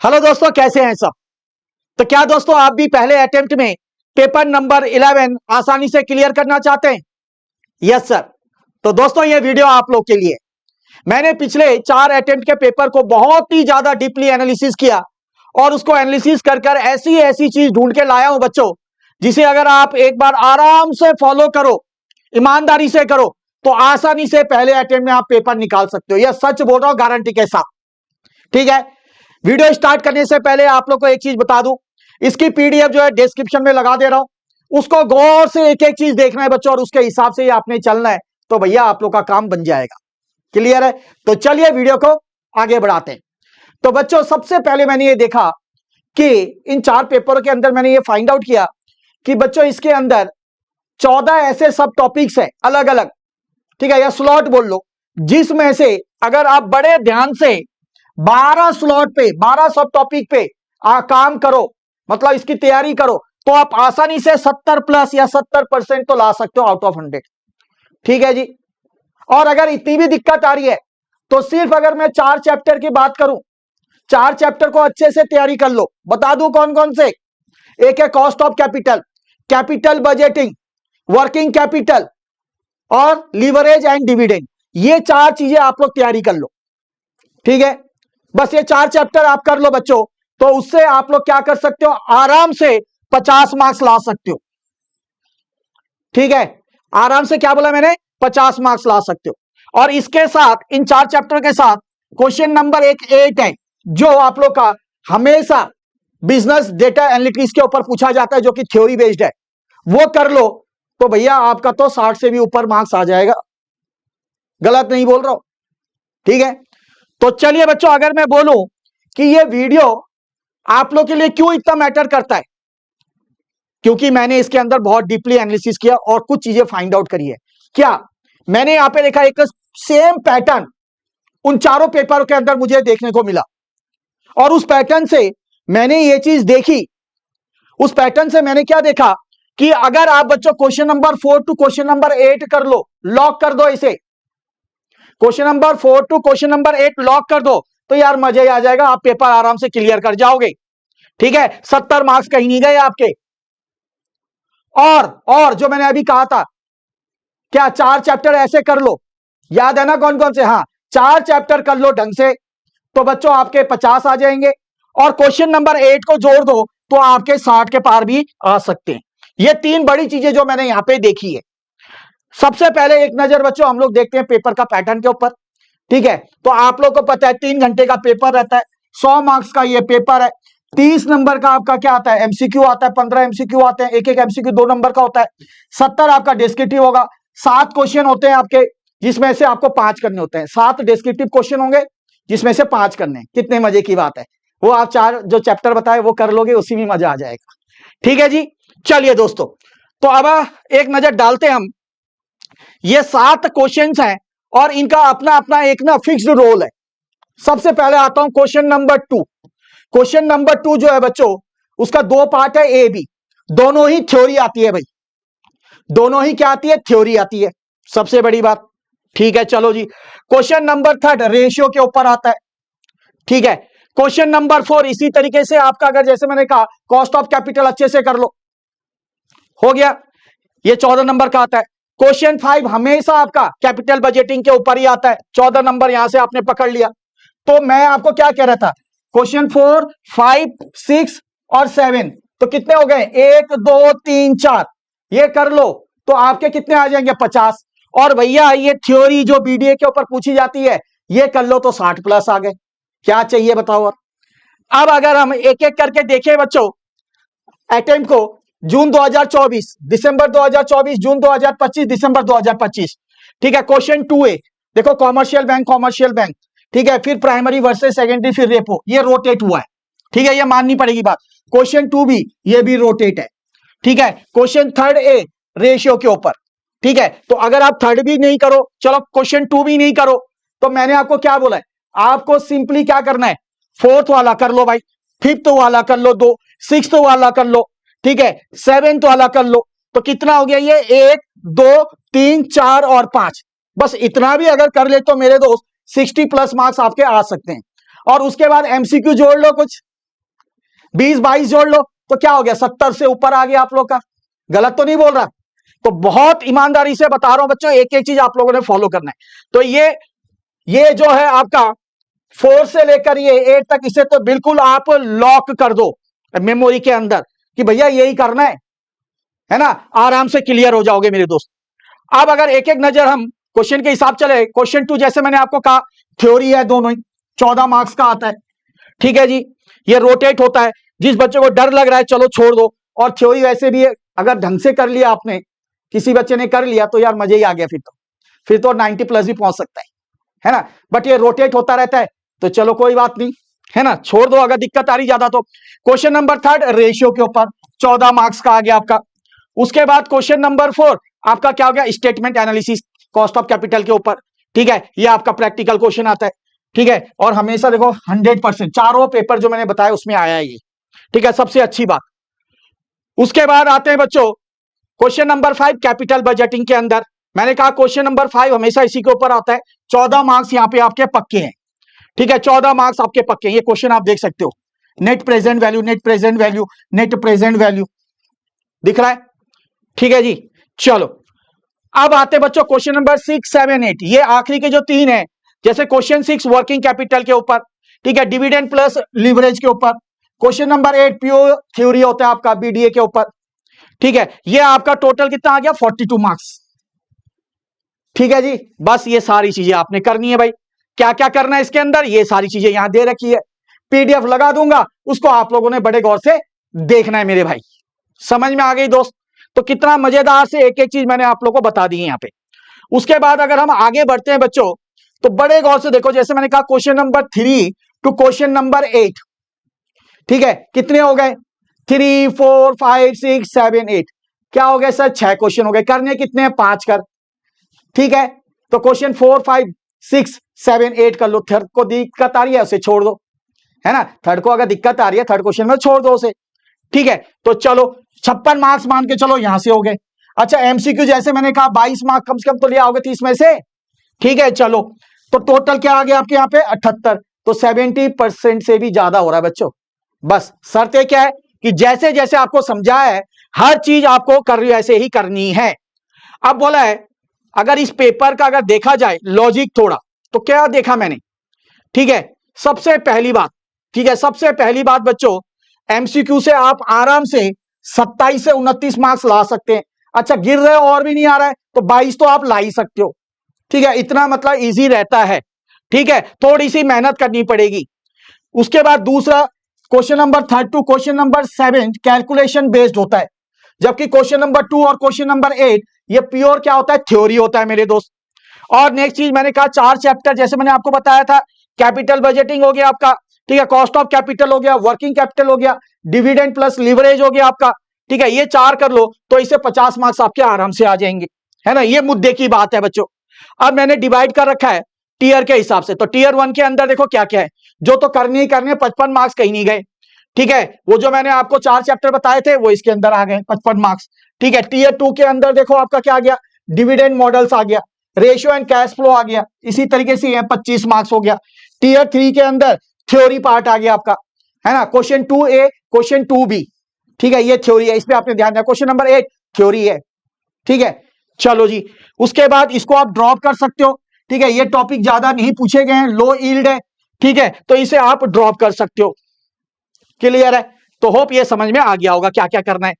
Hello दोस्तों, कैसे हैं सब। तो क्या दोस्तों आप भी पहले अटेम्प्ट में पेपर नंबर 11 आसानी से क्लियर करना चाहते हैं? Yes sir. तो दोस्तों ये वीडियो आप लोग के लिए। मैंने पिछले 4 अटेम्प्ट के पेपर को बहुत ही ज्यादा डीपली एनालिसिस किया और उसको एनालिसिस कर कर ऐसी ऐसी चीज ढूंढ के लाया हूं बच्चों, जिसे अगर आप एक बार आराम से फॉलो करो, ईमानदारी से करो, तो आसानी से पहले अटेम्प्ट में आप पेपर निकाल सकते हो। यह सच बोल रहा हूं गारंटी के साथ। ठीक है, वीडियो स्टार्ट करने से पहले आप लोग को एक चीज बता दूं, इसकी पीडीएफ जो है डिस्क्रिप्शन में लगा दे रहा हूं, उसको गौर से एक एक चीज देखना है बच्चों और उसके हिसाब से ही आपने चलना है, तो भैया आप लोग का काम बन जाएगा। क्लियर है? तो चलिए वीडियो को आगे बढ़ाते हैं। तो बच्चों सबसे पहले मैंने ये देखा कि इन 4 पेपरों के अंदर मैंने ये फाइंड आउट किया कि बच्चों इसके अंदर 14 ऐसे सब टॉपिक्स हैं अलग अलग, ठीक है, या स्लॉट बोल लो, जिसमें से अगर आप बड़े ध्यान से 12 स्लॉट पे 12 सब टॉपिक पे काम करो, मतलब इसकी तैयारी करो, तो आप आसानी से 70 प्लस या 70% तो ला सकते हो आउट ऑफ 100। ठीक है जी। और अगर इतनी भी दिक्कत आ रही है तो सिर्फ अगर मैं 4 चैप्टर की बात करूं, 4 चैप्टर को अच्छे से तैयारी कर लो। बता दूं कौन कौन से। एक है cost of capital, capital budgeting, working capital और लीवरेज एंड डिविडेंड। ये 4 चीजें आप लोग तैयारी कर लो। ठीक है, बस ये 4 चैप्टर आप कर लो बच्चों, तो उससे आप लोग क्या कर सकते हो, आराम से 50 मार्क्स ला सकते हो। ठीक है, आराम से, क्या बोला मैंने, 50 मार्क्स ला सकते हो। और इसके साथ इन 4 चैप्टर के साथ क्वेश्चन नंबर 8 है, जो आप लोग का हमेशा बिजनेस डेटा एनालिटिक्स के ऊपर पूछा जाता है, जो कि थ्योरी बेस्ड है, वो कर लो तो भैया आपका तो 60 से भी ऊपर मार्क्स आ जाएगा। गलत नहीं बोल रहा हूं। ठीक है, तो चलिए बच्चों, अगर मैं बोलूं कि ये वीडियो आप लोग के लिए क्यों इतना मैटर करता है, क्योंकि मैंने इसके अंदर बहुत डीपली एनालिसिस किया और कुछ चीजें फाइंड आउट करी है। क्या मैंने यहां पे देखा, एक सेम पैटर्न उन चारों पेपरों के अंदर मुझे देखने को मिला, और उस पैटर्न से मैंने ये चीज देखी, उस पैटर्न से मैंने क्या देखा कि अगर आप बच्चों question number 4 to question number 8 कर लो, लॉक कर दो इसे, question number 4 to question number 8 lock कर दो, तो यार मजा ही आ जाएगा, आप पेपर आराम से क्लियर कर जाओगे। ठीक है, 70 मार्क्स कहीं नहीं गए आपके। और जो मैंने अभी कहा था, क्या 4 चैप्टर ऐसे कर लो, याद है ना कौन कौन से, हाँ 4 चैप्टर कर लो ढंग से, तो बच्चों आपके 50 आ जाएंगे। और क्वेश्चन नंबर 8 को जोड़ दो तो आपके 60 के पार भी आ सकते हैं। ये 3 बड़ी चीजें जो मैंने यहां पे देखी है। सबसे पहले एक नजर बच्चों हम लोग देखते हैं पेपर का पैटर्न के ऊपर। ठीक है, तो आप लोग को पता है 3 घंटे का पेपर रहता है, 100 मार्क्स का ये पेपर है, 30 नंबर का आपका क्या आता है, एमसीक्यू आता है, 15 एमसीक्यू आते हैं, एक एक एमसीक्यू 2 नंबर का होता है, 70 आपका डिस्क्रिप्टिव होगा, 7 क्वेश्चन होते हैं आपके, जिसमें से आपको 5 करने होते हैं, 7 डिस्क्रिप्टिव क्वेश्चन होंगे जिसमें से 5 करने। कितने मजे की बात है, वो आप 4 जो चैप्टर बताए वो कर लोगे, उसी में मजा आ जाएगा। ठीक है जी। चलिए दोस्तों, तो अब एक नजर डालते हैं हम। ये 7 क्वेश्चंस हैं और इनका अपना अपना एक ना फिक्स्ड रोल है। सबसे पहले आता हूं क्वेश्चन नंबर 2। क्वेश्चन नंबर 2 जो है बच्चों, उसका 2 पार्ट है, ए बी, दोनों ही थ्योरी आती है भाई, दोनों ही क्या आती है, थ्योरी आती है, सबसे बड़ी बात। ठीक है, चलो जी। क्वेश्चन नंबर 3 रेशियो के ऊपर आता है। ठीक है, क्वेश्चन नंबर 4 इसी तरीके से आपका, अगर जैसे मैंने कहा कॉस्ट ऑफ कैपिटल अच्छे से कर लो, हो गया, ये 14 नंबर का आता है। क्वेश्चन 5 हमेशा आपका कैपिटल बजटिंग के ऊपर ही आता है, 14 नंबर यहां से आपने पकड़ लिया। तो मैं आपको क्या कह रहा था, क्वेश्चन 4, 5, 6 और 7, तो कितने हो गए, 1 2 3 4, ये कर लो तो आपके कितने आ जाएंगे, 50। और भैया ये थ्योरी जो बीडीए के ऊपर पूछी जाती है, ये कर लो तो 60 प्लस आ गए। क्या चाहिए बताओ। और अब अगर हम एक एक करके देखें बच्चों अटेम्प्ट को, जून 2024, दिसंबर 2024, जून 2025, दिसंबर 2025। ठीक है, क्वेश्चन 2A देखो, कॉमर्शियल बैंक, कॉमर्शियल बैंक, ठीक है, फिर प्राइमरी वर्सेस सेकेंडरी, फिर रेपो, ये रोटेट हुआ है। ठीक है, ये माननी पड़ेगी बात। क्वेश्चन 2B ये भी रोटेट है। ठीक है, क्वेश्चन 3A रेशियो के ऊपर। ठीक है, तो अगर आप 3rd भी नहीं करो, चलो क्वेश्चन 2 भी नहीं करो, तो मैंने आपको क्या बोला है, आपको सिंपली क्या करना है, 4th वाला कर लो भाई, 5th वाला कर लो 2, 6th वाला कर लो, ठीक है, 7th वाला कर लो, तो कितना हो गया ये, 1 2 3 4 और 5। बस इतना भी अगर कर ले तो मेरे दोस्त 60 प्लस मार्क्स आपके आ सकते हैं। और उसके बाद एमसीक्यू जोड़ लो कुछ, 20 22 जोड़ लो तो क्या हो गया, 70 से ऊपर आ गया आप लोग का। गलत तो नहीं बोल रहा? तो बहुत ईमानदारी से बता रहा हूं बच्चों, एक एक चीज आप लोगों ने फॉलो करना है। तो ये जो है आपका 4 से लेकर ये 8 तक, इसे तो बिल्कुल आप लॉक कर दो मेमोरी के अंदर कि भैया यही करना है ना, आराम से क्लियर हो जाओगे मेरे दोस्त। अब अगर एक एक नजर हम क्वेश्चन के हिसाब चले, क्वेश्चन 2 जैसे मैंने आपको कहा थ्योरी है, दोनों ही 14 मार्क्स का आता है। ठीक है जी, ये रोटेट होता है। जिस बच्चे को डर लग रहा है चलो छोड़ दो, और थ्योरी वैसे भी है, अगर ढंग से कर लिया आपने, किसी बच्चे ने कर लिया तो यार मजे ही आ गया, फिर तो 90 प्लस भी पहुंच सकता है ना। बट ये रोटेट होता रहता है तो चलो कोई बात नहीं, है ना, छोड़ दो अगर दिक्कत आ रही ज्यादा तो। क्वेश्चन नंबर 3 रेशियो के ऊपर 14 मार्क्स का आ गया आपका। उसके बाद क्वेश्चन नंबर 4 आपका क्या हो गया, statement analysis cost of capital के ऊपर। ठीक है, ये आपका प्रैक्टिकल क्वेश्चन आता है। ठीक है, और हमेशा देखो 100% चारों पेपर जो मैंने बताया उसमें आया है ये। ठीक है, सबसे अच्छी बात। उसके बाद आते हैं बच्चों क्वेश्चन नंबर 5 कैपिटल बजटिंग के अंदर। मैंने कहा क्वेश्चन नंबर 5 हमेशा इसी के ऊपर आता है। 14 मार्क्स यहाँ पे आपके पक्के हैं। ठीक है, 14 मार्क्स आपके पक्के हैं। ये क्वेश्चन आप देख सकते हो, net present value, net present value, net present value दिख रहा है। ठीक है जी, चलो अब आते बच्चों क्वेश्चन नंबर 6 7 8, ये आखिरी के जो 3 है। जैसे क्वेश्चन 6 वर्किंग कैपिटल के ऊपर, ठीक है, डिविडेंड प्लस लीवरेज के ऊपर। क्वेश्चन नंबर 8 प्योर थ्योरी होता है आपका बीडीए के ऊपर। ठीक है, ये आपका टोटल कितना आ गया, 42 मार्क्स। ठीक है जी, बस ये सारी चीजें आपने करनी है भाई। क्या क्या करना है इसके अंदर, ये सारी चीजें यहां दे रखी है, पीडीएफ लगा दूंगा, उसको आप लोगों ने बड़े गौर से देखना है मेरे भाई। समझ में आ गई दोस्त? तो कितना मजेदार से एक एक चीज मैंने आप लोगों को बता दी है यहां पे। उसके बाद अगर हम आगे बढ़ते हैं बच्चों, तो बड़े गौर से देखो, जैसे मैंने कहा question number 3 to question number 8। ठीक है, कितने हो गए, 3 4 5 6 7 8, क्या हो गए सर, 6 क्वेश्चन हो गए। करने कितने हैं, 5 कर। ठीक है, तो क्वेश्चन 4 5 6 7 8 कर लो। थर्ड को दिक्कत आ रही है उसे छोड़ दो, है ना, थर्ड को अगर दिक्कत आ रही है थर्ड क्वेश्चन में छोड़ दो उसे। ठीक है, तो चलो 56 मार्क्स मान के चलो यहां से हो गए। अच्छा एमसीक्यू जैसे मैंने कहा 22 मार्क्स कम से कम तो ले आओगे 30 में से। ठीक है, चलो तो टोटल क्या आ गया आपके यहाँ पे 78, तो 70% से भी ज्यादा हो रहा है बच्चों। बस शर्त क्या है कि जैसे जैसे आपको समझाया है हर चीज आपको कर रही ऐसे ही करनी है। अब बोला है अगर इस पेपर का अगर देखा जाए लॉजिक थोड़ा, तो क्या देखा मैंने। ठीक है, सबसे पहली बात, ठीक है, सबसे पहली बात बच्चों, एमसीक्यू से आप आराम से 27 से 29 मार्क्स ला सकते हैं। अच्छा गिर रहे हो और भी नहीं आ रहा है तो 22 तो आप ला ही सकते हो। ठीक है, इतना मतलब इजी रहता है। ठीक है, थोड़ी सी मेहनत करनी पड़ेगी। उसके बाद दूसरा question number 3 to question number 7 calculation based होता है, जबकि क्वेश्चन नंबर 2 और क्वेश्चन नंबर 8 ये प्योर क्या होता है, थ्योरी होता है मेरे दोस्त। और नेक्स्ट चीज मैंने कहा 4 चैप्टर जैसे मैंने आपको बताया था, कैपिटल बजटिंग हो गया आपका, ठीक है, कॉस्ट ऑफ कैपिटल हो गया, वर्किंग कैपिटल हो गया, डिविडेंड प्लस लीवरेज हो गया आपका। ठीक है, ये 4 कर लो तो इसे 50 मार्क्स आपके आराम से आ जाएंगे, है ना, ये मुद्दे की बात है बच्चों। अब मैंने डिवाइड कर रखा है टीयर के हिसाब से, तो टीयर 1 के अंदर देखो क्या क्या है, जो तो करने ही करने, 55 मार्क्स कहीं नहीं गए। ठीक है, वो जो मैंने आपको 4 चैप्टर बताए थे वो इसके अंदर आ गए 55 मार्क्स। ठीक है, टीयर 2 के अंदर देखो आपका क्या आ गया, डिविडेंड मॉडल्स आ गया, रेशियो एंड कैश फ्लो आ गया, इसी तरीके से 25 मार्क्स हो गया। टीयर 3 के अंदर थ्योरी पार्ट आ गया आपका, है ना, क्वेश्चन 2A क्वेश्चन 2B। ठीक है, ये थ्योरी है, इस पे आपने ध्यान दिया। क्वेश्चन नंबर 8 थ्योरी है। ठीक है, चलो जी, उसके बाद इसको आप ड्रॉप कर सकते हो। ठीक है, ये टॉपिक ज्यादा नहीं पूछे गए हैं, लो यील्ड है। ठीक है, तो इसे आप ड्रॉप कर सकते हो। क्लियर है? तो होप ये समझ में आ गया होगा क्या क्या करना है।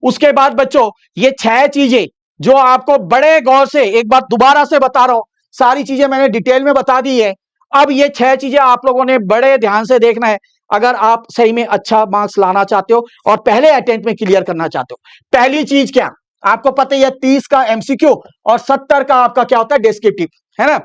उसके बाद बच्चों ये 6 चीजें जो आपको बड़े गौर से, एक बार दोबारा से बता रहा हूं, सारी चीजें मैंने डिटेल में बता दी है। अब ये 6 चीजें आप लोगों ने बड़े ध्यान से देखना है अगर आप सही में अच्छा मार्क्स लाना चाहते हो और पहले अटेम्प्ट में क्लियर करना चाहते हो। पहली चीज क्या, आपको पता ही है 30 का एमसीक्यू और 70 का आपका क्या होता है, डिस्क्रिप्टिव, है ना।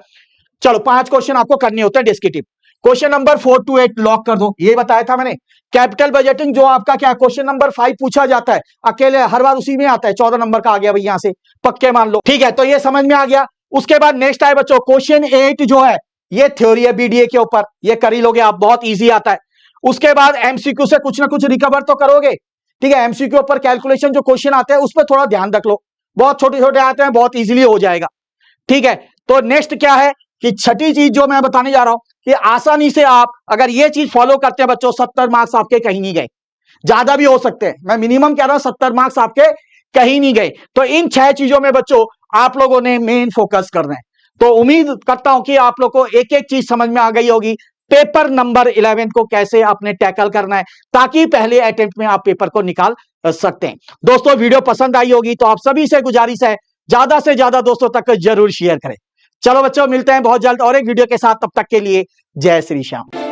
चलो 5 क्वेश्चन आपको करने होते हैं descriptive. Question number 4 to 8 lock कर दो, ये बताया था मैंने। कैपिटल बजटिंग जो आपका क्या क्वेश्चन नंबर 5 पूछा जाता है, अकेले हर बार उसी में आता है, 14 नंबर का आ गया भाई यहां से, पक्के मान लो। ठीक है, तो ये समझ में आ गया। उसके बाद नेक्स्ट आए बच्चों क्वेश्चन 8 जो है ये थ्योरी है बीडीए के ऊपर, ये कर ही लोगे आप, बहुत ईजी आता है। उसके बाद एमसीक्यू से कुछ ना कुछ रिकवर तो करोगे। ठीक है, एमसीक्यू पर कैलकुलेशन जो क्वेश्चन आते हैं उस पर थोड़ा ध्यान रख लो, बहुत छोटे छोटे आते हैं, बहुत इजीली हो जाएगा। ठीक है, तो नेक्स्ट क्या है कि छठी चीज जो मैं बताने जा रहा हूं कि आसानी से आप अगर ये चीज फॉलो करते हैं बच्चों, 70 मार्क्स आपके कहीं नहीं गए। ज्यादा भी हो सकते हैं, मैं मिनिमम कह रहा हूं 70 मार्क्स आपके कहीं नहीं गए। तो इन 6 चीजों में बच्चों आप लोगों ने मेन फोकस करना है। तो उम्मीद करता हूं कि आप लोग को एक एक चीज समझ में आ गई होगी, पेपर नंबर 11 को कैसे आपने टैकल करना है ताकि पहले अटेम्प्ट में आप पेपर को निकाल सकते हैं। दोस्तों वीडियो पसंद आई होगी तो आप सभी से गुजारिश है ज्यादा से ज्यादा दोस्तों तक जरूर शेयर करें। चलो बच्चों मिलते हैं बहुत जल्द और एक वीडियो के साथ, तब तक के लिए जय श्री श्याम।